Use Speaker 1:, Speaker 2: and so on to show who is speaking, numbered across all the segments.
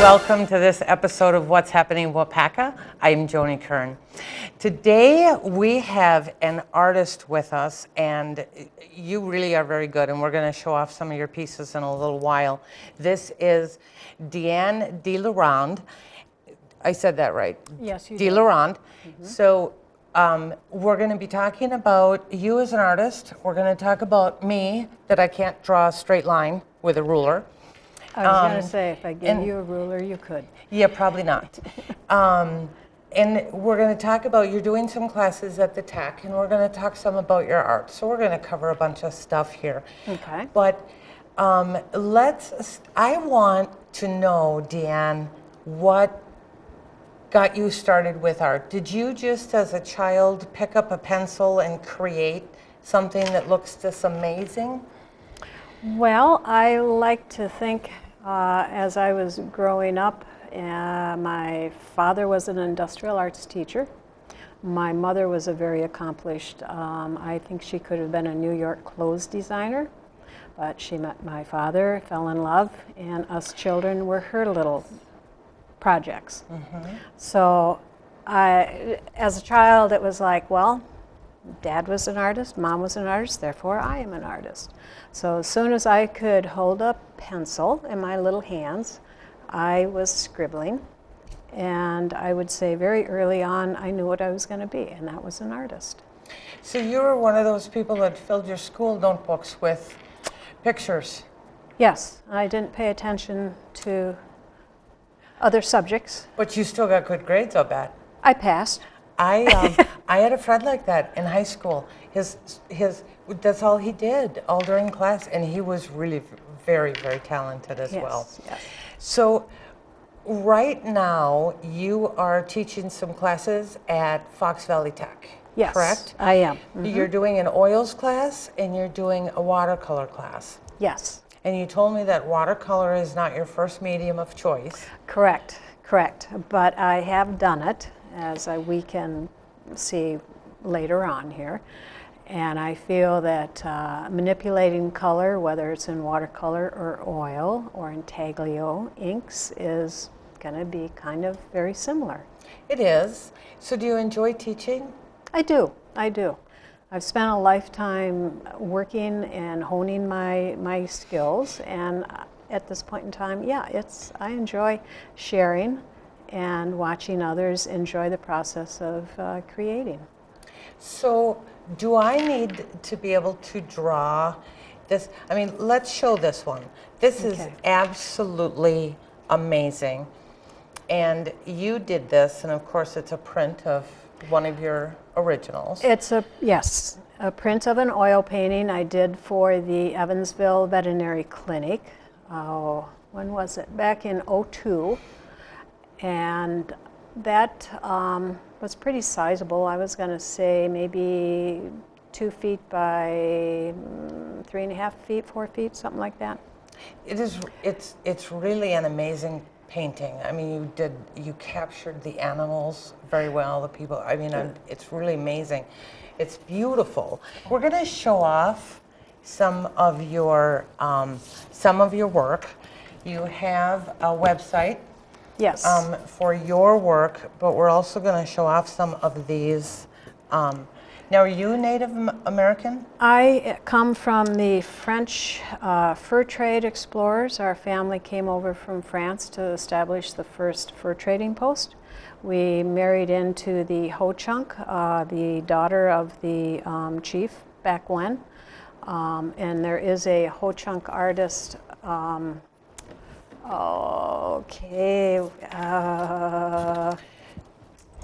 Speaker 1: Welcome to this episode of What's Happening in Waupaca. I'm Joni Kern. Today we have an artist with us, and you really are very good, and we're going to show off some of your pieces in a little while. This is Deanne DeLaurent. I said that right?
Speaker 2: Yes, you did.
Speaker 1: DeLaurent. So we're going to be talking about you as an artist. We're going to talk about me, that I can't draw a straight line with a ruler.
Speaker 2: I was going to say, if I gave you a ruler, you could.
Speaker 1: Yeah, probably not. And we're going to talk about, you're doing some classes at the Tech, and we're going to talk some about your art. So we're going to cover a bunch of stuff here.
Speaker 2: Okay.
Speaker 1: But I want to know, Deanne, what got you started with art? Did you just, as a child, pick up a pencil and create something that looks just amazing?
Speaker 2: Well, I like to think as I was growing up, my father was an industrial arts teacher. My mother was a very accomplished, I think she could have been a New York clothes designer, but she met my father, fell in love, and us children were her little projects. So as a child, it was like, well, Dad was an artist, Mom was an artist, therefore I am an artist. So as soon as I could hold a pencil in my little hands, I was scribbling. And I would say very early on, I knew what I was going to be, and that was an artist.
Speaker 1: So you were one of those people that filled your school notebooks with pictures?
Speaker 2: Yes, I didn't pay attention to other subjects.
Speaker 1: But you still got good grades, I'll bet.
Speaker 2: I passed.
Speaker 1: I had a friend like that in high school. That's all he did all during class, and he was really very, very talented as well.
Speaker 2: Yes.
Speaker 1: So right now you are teaching some classes at Fox Valley Tech.
Speaker 2: Yes,
Speaker 1: correct?
Speaker 2: I am.
Speaker 1: You're doing an oils class and you're doing a watercolor class.
Speaker 2: Yes.
Speaker 1: And you told me that watercolor is not your first medium of choice.
Speaker 2: Correct. But I have done it, as we can see later on here. And I feel that manipulating color, whether it's in watercolor or oil or intaglio inks, is going to be kind of very similar.
Speaker 1: It is. So do you enjoy teaching?
Speaker 2: I do. I've spent a lifetime working and honing my skills, and at this point in time, yeah, I enjoy sharing and watching others enjoy the process of creating.
Speaker 1: So do I need to be able to draw this? I mean, let's show this one. This is absolutely amazing. And you did this, and of course it's a print of one of your originals.
Speaker 2: It's a print of an oil painting I did for the Evansville Veterinary Clinic. When was it? Back in '02. And that was pretty sizable. I was going to say maybe 2 feet by 3.5 feet, 4 feet, something like that. It's really an amazing painting. I mean, you captured the animals very well, the people. I mean, it's really amazing. It's beautiful. We're going to show off some of your work. You have a website. Yes.
Speaker 1: For your work, but we're also going to show off some of these. Now, are you Native American?
Speaker 2: I come from the French fur trade explorers. Our family came over from France to establish the first fur trading post. We married into the Ho-Chunk, the daughter of the chief back when. And there is a Ho-Chunk artist.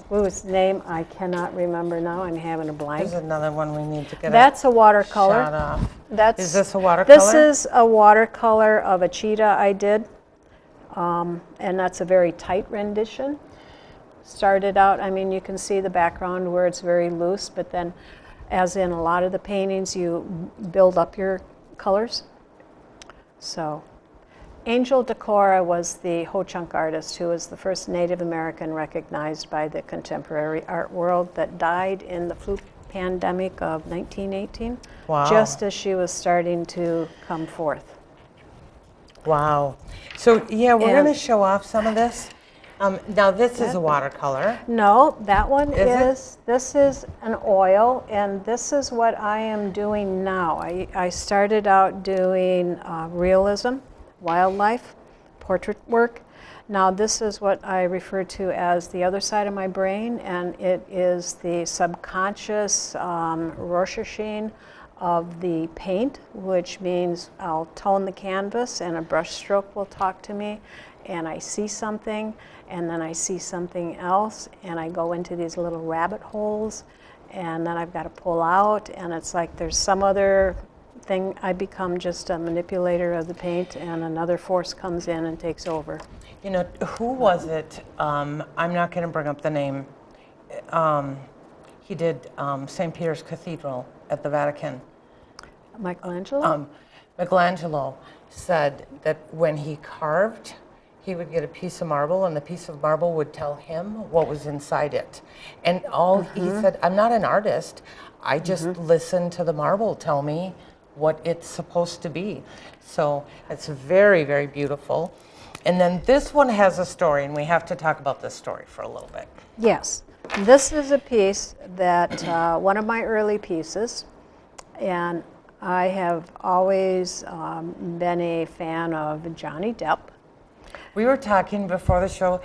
Speaker 2: Whose name I cannot remember now. I'm having a blank.
Speaker 1: There's another one we need to get.
Speaker 2: That's a watercolor.
Speaker 1: Shot off.
Speaker 2: Is
Speaker 1: this a watercolor?
Speaker 2: This is a watercolor of a cheetah I did, and that's a very tight rendition. Started out, I mean, you can see the background where it's very loose, but then, as in a lot of the paintings, you build up your colors. So. Angel Decorah was the Ho-Chunk artist who was the first Native American recognized by the contemporary art world that died in the flu pandemic of 1918,
Speaker 1: wow.
Speaker 2: Just as she was starting to come forth.
Speaker 1: Wow. So yeah, we're
Speaker 2: And-
Speaker 1: going to show off some of this. Now this is a watercolor.
Speaker 2: No, that one
Speaker 1: Is it?
Speaker 2: this is an oil, and this is what I am doing now. I started out doing realism, wildlife, portrait work. Now this is what I refer to as the other side of my brain, and it is the subconscious Rorschaching of the paint, which means I'll tone the canvas and a brush stroke will talk to me, and I see something, and then I see something else, and I go into these little rabbit holes, and then I've got to pull out, and it's like there's some other thing. I become just a manipulator of the paint, and another force comes in and takes over.
Speaker 1: You know, who was it? I'm not going to bring up the name. He did St. Peter's Cathedral at the Vatican.
Speaker 2: Michelangelo?
Speaker 1: Michelangelo said that when he carved, he would get a piece of marble, and the piece of marble would tell him what was inside it. And he said, I'm not an artist. I just listen to the marble tell me what it's supposed to be. So it's very, very beautiful. And then this one has a story, and we have to talk about this story for a little bit.
Speaker 2: Yes. This is a piece that, one of my early pieces, and I have always been a fan of Johnny Depp.
Speaker 1: We were talking before the show,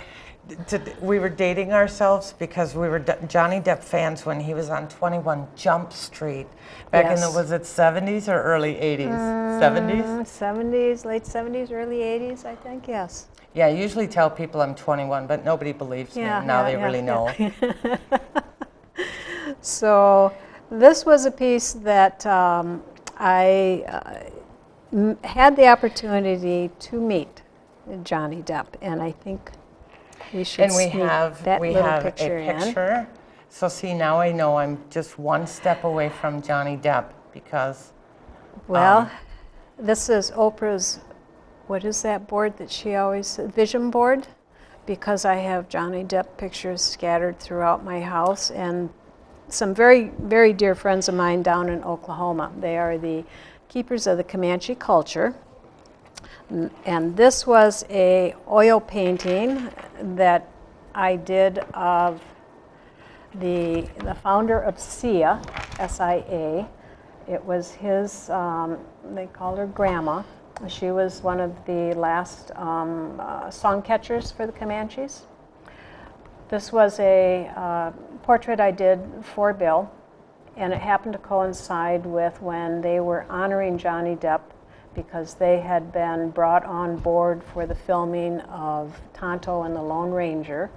Speaker 1: we were dating ourselves because we were Johnny Depp fans when he was on 21 Jump Street back in the, was it 70s or early 80s? 70s?
Speaker 2: 70s, late 70s, early 80s, I think, yes.
Speaker 1: Yeah, I usually tell people I'm 21, but nobody believes me. Now they really know.
Speaker 2: So this was a piece that I had the opportunity to meet Johnny Depp, and I think we should
Speaker 1: And we
Speaker 2: sneak
Speaker 1: have
Speaker 2: that little
Speaker 1: a
Speaker 2: picture
Speaker 1: picture. So see, now I know I'm just one step away from Johnny Depp because.
Speaker 2: Well, this is Oprah's, what is that board that she always, vision board? Because I have Johnny Depp pictures scattered throughout my house, and some very, very dear friends of mine down in Oklahoma. They are the keepers of the Comanche culture. And this was a oil painting that I did of the founder of SIA, S-I-A. It was his, they called her Grandma. She was one of the last song catchers for the Comanches. This was a portrait I did for Bill, and it happened to coincide with when they were honoring Johnny Depp because they had been brought on board for the filming of Tonto and the Lone Ranger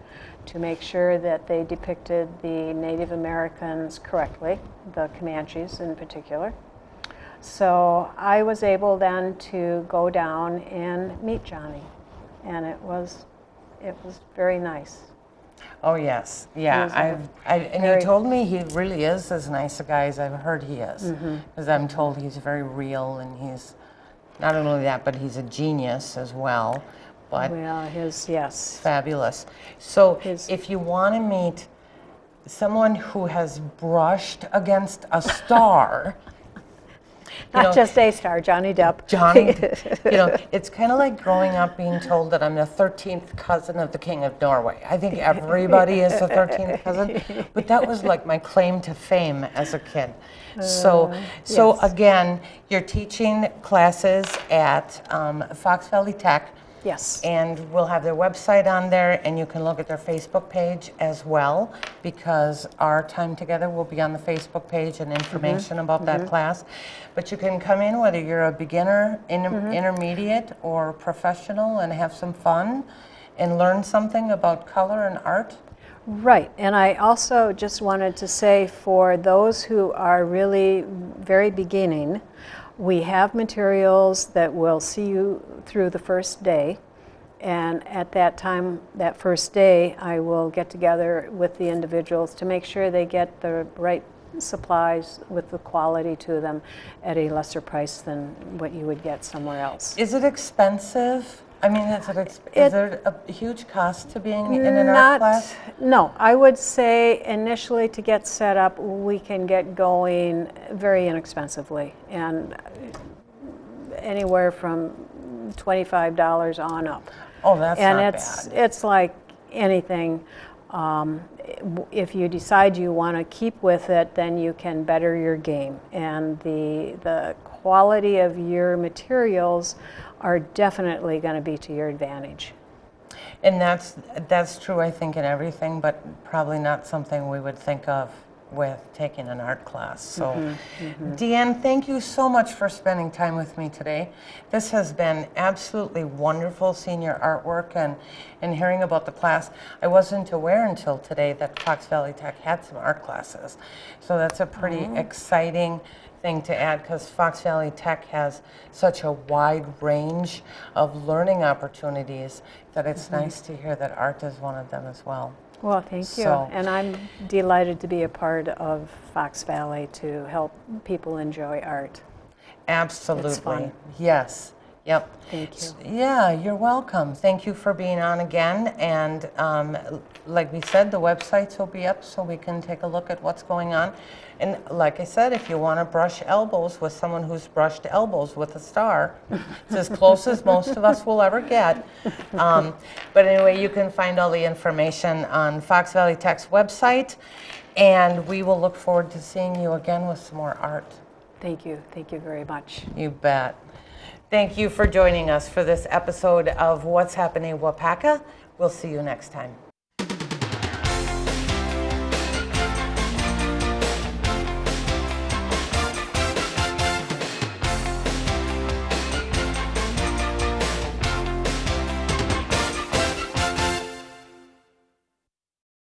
Speaker 2: to make sure that they depicted the Native Americans correctly, the Comanches in particular. So I was able then to go down and meet Johnny, and it was very nice.
Speaker 1: Oh yes, yeah. And you told me he really is as nice a guy as I've heard he is, because I'm told he's very real, and he's not only that, but he's a genius as well. But
Speaker 2: well, yes,
Speaker 1: fabulous. So if you want to meet someone who has brushed against a star.
Speaker 2: Not just a star, Johnny Depp.
Speaker 1: Johnny, it's kind of like growing up being told that I'm the 13th cousin of the King of Norway. I think everybody is the 13th cousin, but that was like my claim to fame as a kid. So
Speaker 2: yes.
Speaker 1: Again, you're teaching classes at Fox Valley Tech.
Speaker 2: Yes.
Speaker 1: And we'll have their website on there, and you can look at their Facebook page as well, because our time together will be on the Facebook page and information about that class. But you can come in whether you're a beginner, intermediate, or professional and have some fun and learn something about color and art.
Speaker 2: Right, and I also just wanted to say for those who are really very beginning, we have materials that will see you through the first day, and at that time, that first day, I will get together with the individuals to make sure they get the right supplies with the quality to them at a lesser price than what you would get somewhere else.
Speaker 1: Is it expensive? I mean, is there a huge cost to being in an art class?
Speaker 2: No, I would say initially to get set up, we can get going very inexpensively, and anywhere from $25 on up.
Speaker 1: Oh, that's
Speaker 2: And
Speaker 1: not
Speaker 2: it's
Speaker 1: bad.
Speaker 2: it's like anything. If you decide you want to keep with it, then you can better your game. And the quality of your materials are definitely going to be to your advantage.
Speaker 1: And that's true, I think, in everything, but probably not something we would think of with taking an art class. So, Deanne, thank you so much for spending time with me today. This has been absolutely wonderful seeing your artwork and hearing about the class. I wasn't aware until today that Fox Valley Tech had some art classes. So that's a pretty exciting thing to add, because Fox Valley Tech has such a wide range of learning opportunities that it's nice to hear that art is one of them as well.
Speaker 2: Well, thank you.
Speaker 1: So-
Speaker 2: And I'm delighted to be a part of Fox Valley to help people enjoy art.
Speaker 1: Absolutely.
Speaker 2: It's fun.
Speaker 1: Yes. Yep.
Speaker 2: Thank you.
Speaker 1: Yeah, you're welcome. Thank you for being on again. And like we said, the websites will be up so we can take a look at what's going on. And like I said, if you want to brush elbows with someone who's brushed elbows with a star, it's as close as most of us will ever get. But anyway, you can find all the information on Fox Valley Tech's website. And we will look forward to seeing you again with some more art.
Speaker 2: Thank you. Thank you very much.
Speaker 1: You bet. Thank you for joining us for this episode of What's Happening Waupaca. We'll see you next time.